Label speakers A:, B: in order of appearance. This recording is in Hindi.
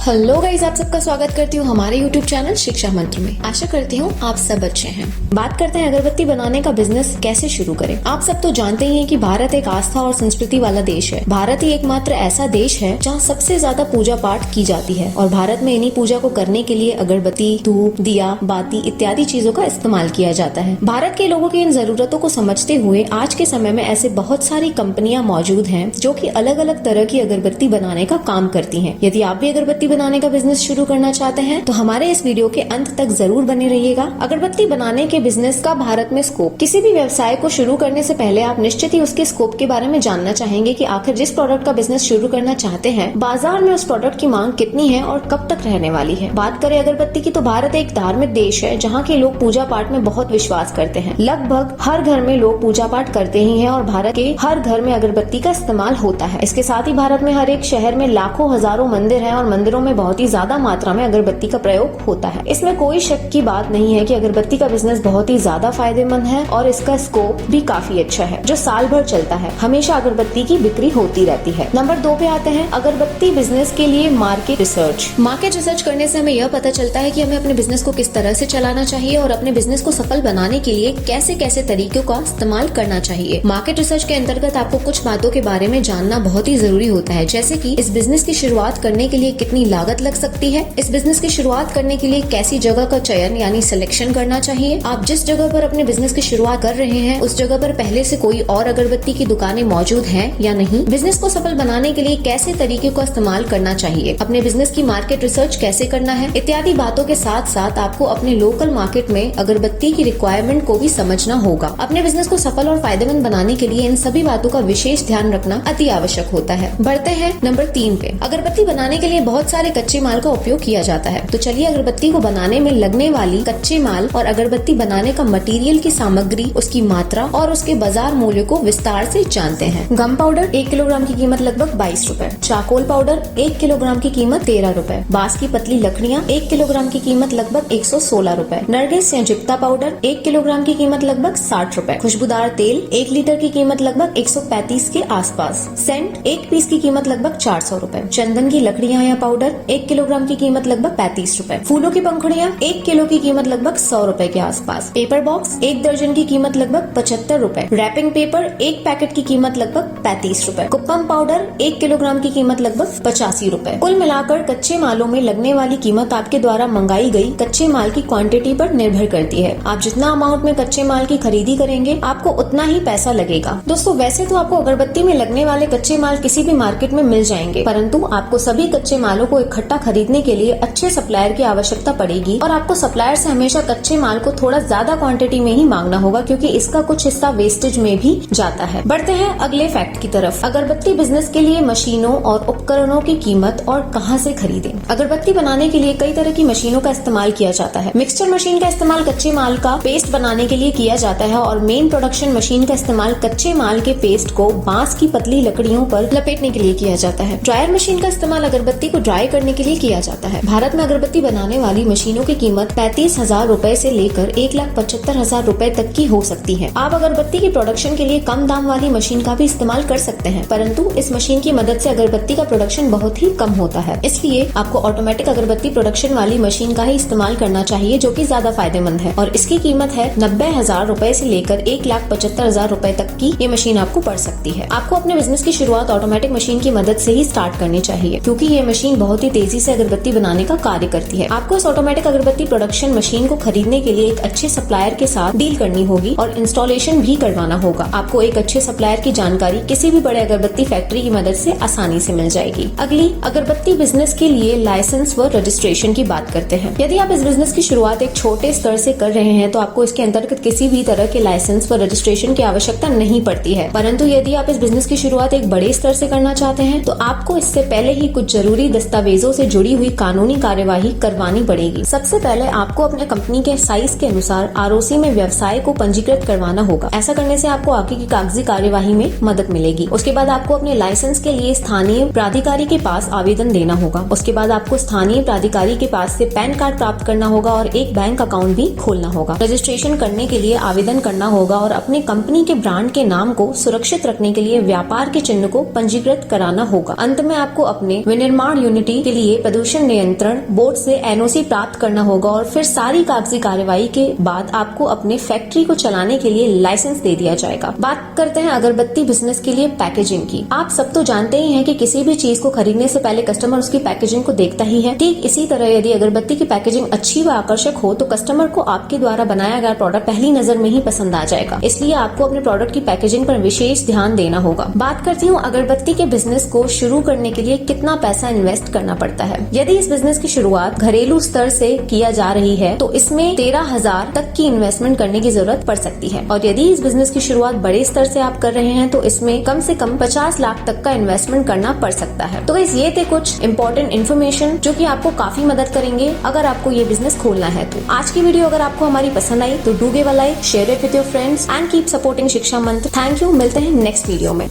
A: हेलो गाइस, आप सबका स्वागत करती हूँ हमारे YouTube चैनल शिक्षा मंत्र में। आशा करती हूँ आप सब अच्छे हैं। बात करते हैं अगरबत्ती बनाने का बिजनेस कैसे शुरू करें। आप सब तो जानते ही हैं कि भारत एक आस्था और संस्कृति वाला देश है। भारत ही एकमात्र ऐसा देश है जहाँ सबसे ज्यादा पूजा पाठ की जाती है और भारत में इन्हीं पूजा को करने के लिए अगरबत्ती, धूप, दिया, बाती इत्यादि चीजों का इस्तेमाल किया जाता है। भारत के लोगों की इन जरूरतों को समझते हुए आज के समय में ऐसे बहुत सारी कंपनियां मौजूद हैं जो कि अलग अलग तरह की अगरबत्ती बनाने का काम करती हैं। यदि आप भी अगरबत्ती बनाने का बिजनेस शुरू करना चाहते हैं तो हमारे इस वीडियो के अंत तक जरूर बने रहिएगा। अगरबत्ती बनाने के बिजनेस का भारत में स्कोप। किसी भी व्यवसाय को शुरू करने से पहले आप निश्चित ही उसके स्कोप के बारे में जानना चाहेंगे कि आखिर जिस प्रोडक्ट का बिजनेस शुरू करना चाहते हैं बाजार में उस प्रोडक्ट की मांग कितनी है और कब तक रहने वाली है। बात करें अगरबत्ती की तो भारत एक धार्मिक देश है जहाँ के लोग पूजा पाठ में बहुत विश्वास करते हैं। लगभग हर घर में लोग पूजा पाठ करते ही हैं और भारत के हर घर में अगरबत्ती का इस्तेमाल होता है। इसके साथ ही भारत में हर एक शहर में लाखों हजारों मंदिर हैं और मंदिरों में बहुत ही ज्यादा मात्रा में अगरबत्ती का प्रयोग होता है। इसमें कोई शक की बात नहीं है कि अगरबत्ती का बिजनेस बहुत ही ज्यादा फायदेमंद है और इसका स्कोप भी काफी अच्छा है जो साल भर चलता है। हमेशा अगरबत्ती की बिक्री होती रहती है। नंबर 2 पे आते हैं अगरबत्ती बिजनेस के लिए मार्केट रिसर्च। मार्केट रिसर्च करने से हमें यह पता चलता है कि हमें अपने बिजनेस को किस तरह से चलाना चाहिए और अपने बिजनेस को सफल बनाने के लिए कैसे कैसे तरीकों का इस्तेमाल करना चाहिए। मार्केट रिसर्च के अंतर्गत आपको कुछ बातों के बारे में जानना बहुत ही जरूरी होता है, जैसे कि इस बिजनेस की शुरुआत करने के लिए कितनी लागत लग सकती है, इस बिजनेस की शुरुआत करने के लिए कैसी जगह का चयन यानी सिलेक्शन करना चाहिए, आप जिस जगह पर अपने बिजनेस की शुरुआत कर रहे हैं उस जगह पर पहले से कोई और अगरबत्ती की दुकानें मौजूद हैं या नहीं, बिजनेस को सफल बनाने के लिए कैसे तरीके का इस्तेमाल करना चाहिए, अपने बिजनेस की मार्केट रिसर्च कैसे करना है, इत्यादि बातों के साथ साथ आपको अपने लोकल मार्केट में अगरबत्ती की रिक्वायरमेंट को भी समझना होगा। अपने बिजनेस को सफल और फायदेमंद बनाने के लिए इन सभी बातों का विशेष ध्यान रखना अति आवश्यक होता है। बढ़ते हैं नंबर 3 पे। अगरबत्ती बनाने के लिए बहुत सारे कच्चे माल का उपयोग किया जाता है, तो चलिए अगरबत्ती को बनाने में लगने वाली कच्चे माल और अगरबत्ती बनाने का मटेरियल की सामग्री, उसकी मात्रा और उसके बाजार मूल्य को विस्तार से जानते हैं। गम पाउडर 1 किलोग्राम की कीमत लगभग 22 रूपए, चारकोल पाउडर 1 किलोग्राम की कीमत 13 रूपए, बांस की पतली लकड़ियाँ 1 किलोग्राम की कीमत लगभग 116 रूपए, नरगिस या जिप्ता पाउडर 1 किलोग्राम की कीमत लगभग 60 रूपए, खुशबूदार तेल 1 लीटर की कीमत लगभग 135 के आसपास, सेंट 1 पीस की कीमत लगभग 400 रूपए, चंदन की लकड़ियाँ या पाउडर 1 किलोग्राम की कीमत लगभग 35 रूपए, फूलों की पंखुड़ियाँ 1 किलो की कीमत लगभग 100 रूपए के आसपास, पेपर बॉक्स 1 दर्जन की कीमत लगभग 75 रूपए, रैपिंग पेपर 1 पैकेट की कीमत लगभग 35 रूपए, कुप्पम पाउडर 1 किलोग्राम की कीमत लगभग 85 रूपए। कुल मिलाकर कच्चे मालों में लगने वाली कीमत आपके द्वारा मंगाई गई कच्चे माल की क्वांटिटी पर निर्भर करती है। आप जितना अमाउंट में कच्चे माल की खरीदी करेंगे आपको उतना ही पैसा लगेगा। दोस्तों, वैसे तो आपको अगरबत्ती में लगने वाले कच्चे माल किसी भी मार्केट में मिल जाएंगे, परंतु आपको सभी कच्चे मालों को इकट्ठा खरीदने के लिए अच्छे सप्लायर की आवश्यकता पड़ेगी और आपको सप्लायर से हमेशा कच्चे माल को थोड़ा ज्यादा क्वांटिटी में ही मांगना होगा क्योंकि इसका कुछ हिस्सा वेस्टेज में भी जाता है। बढ़ते हैं अगले फैक्ट की तरफ। अगरबत्ती बिजनेस के लिए मशीनों और उपकरणों की कीमत और कहां से खरीदें। अगरबत्ती बनाने के लिए कई तरह की मशीनों का इस्तेमाल किया जाता है। मिक्सचर मशीन का इस्तेमाल कच्चे माल का पेस्ट बनाने के लिए किया जाता है और मेन प्रोडक्शन मशीन का इस्तेमाल कच्चे माल के पेस्ट को बांस की पतली लकड़ियों पर लपेटने के लिए किया जाता है। ड्रायर मशीन का इस्तेमाल अगरबत्ती को ड्राई करने के लिए किया जाता है। भारत में अगरबत्ती बनाने वाली मशीनों की कीमत 35,000 रूपए से लेकर 1,75,000 रूपए तक की हो सकती है। आप अगरबत्ती की प्रोडक्शन के लिए कम दाम वाली मशीन का भी इस्तेमाल कर सकते हैं, परंतु इस मशीन की मदद से अगरबत्ती का प्रोडक्शन बहुत ही कम होता है। इसलिए आपको ऑटोमेटिक अगरबत्ती प्रोडक्शन वाली मशीन का ही इस्तेमाल करना चाहिए जो कि ज्यादा फायदेमंद है और इसकी कीमत है 90,000 रूपए से लेकर 1,75,000 रूपए तक की ये मशीन आपको पड़ सकती है। आपको अपने बिजनेस की शुरुआत ऑटोमेटिक मशीन की मदद से ही स्टार्ट करनी चाहिए क्योंकि ये मशीन बहुत ही तेजी से अगरबत्ती बनाने का कार्य करती है। आपको इस ऑटोमेटिक अगरबत्ती प्रोडक्शन मशीन को खरीदने के लिए एक अच्छे सप्लायर के साथ डील करनी होगी और इंस्टॉलेशन भी करवाना होगा। आपको एक अच्छे सप्लायर की जानकारी किसी भी बड़े अगरबत्ती फैक्ट्री की मदद से आसानी से मिल जाएगी। अगली अगरबत्ती बिजनेस के लिए लाइसेंस व रजिस्ट्रेशन की बात करते हैं। यदि आप इस बिजनेस की शुरुआत एक छोटे स्तर से कर रहे हैं तो आपको इसके अंतर्गत किसी भी तरह के लाइसेंस व रजिस्ट्रेशन की आवश्यकता नहीं पड़ती है, परंतु यदि आप इस बिजनेस की शुरुआत एक बड़े स्तर से करना चाहते हैं तो आपको इससे पहले ही कुछ जरूरी दस्तावेजों से जुड़ी हुई कानूनी कार्यवाही करवानी पड़ेगी। सबसे पहले आपको अपने कंपनी के साइज के अनुसार आरओसी में व्यवसाय को पंजीकृत करवाना होगा। ऐसा करने से आपको आगे की कागजी कार्यवाही में मदद मिलेगी। उसके बाद आपको अपने लाइसेंस के लिए स्थानीय प्राधिकारी के पास आवेदन देना होगा। उसके बाद आपको स्थानीय प्राधिकारी के पास से पैन कार्ड प्राप्त करना होगा और एक बैंक अकाउंट भी खोलना होगा। रजिस्ट्रेशन करने के लिए आवेदन करना होगा और अपने कंपनी के ब्रांड के नाम को सुरक्षित रखने के लिए व्यापार के चिन्ह को पंजीकृत कराना होगा। अंत में आपको अपने विनिर्माण यूनिट फैक्ट्री के लिए प्रदूषण नियंत्रण बोर्ड से एनओसी प्राप्त करना होगा और फिर सारी कागजी कार्यवाही के बाद आपको अपने फैक्ट्री को चलाने के लिए लाइसेंस दे दिया जाएगा। बात करते हैं अगरबत्ती बिजनेस के लिए पैकेजिंग की। आप सब तो जानते ही हैं कि किसी भी चीज को खरीदने से पहले कस्टमर उसकी पैकेजिंग को देखता ही है। ठीक इसी तरह यदि अगरबत्ती की पैकेजिंग अच्छी व आकर्षक हो तो कस्टमर को आपके द्वारा बनाया गया प्रोडक्ट पहली नजर में ही पसंद आ जाएगा। इसलिए आपको अपने प्रोडक्ट की पैकेजिंग पर विशेष ध्यान देना होगा। बात करती हूँ अगरबत्ती के बिजनेस को शुरू करने के लिए कितना पैसा इन्वेस्ट करना पड़ता है। यदि इस बिजनेस की शुरुआत घरेलू स्तर से किया जा रही है तो इसमें 13,000 तक की इन्वेस्टमेंट करने की जरूरत पड़ सकती है और यदि इस बिजनेस की शुरुआत बड़े स्तर से आप कर रहे हैं तो इसमें कम से कम 50 लाख तक का इन्वेस्टमेंट करना पड़ सकता है। तो गाइस ये थे कुछ इंपॉर्टेंट इन्फॉर्मेशन जो कि आपको काफी मदद करेंगे अगर आपको ये बिजनेस खोलना है। तो आज की वीडियो अगर आपको हमारी पसंद आई तो do give a like, share it with your friends and keep supporting शिक्षा मंत्र। Thank you. मिलते हैं नेक्स्ट वीडियो में।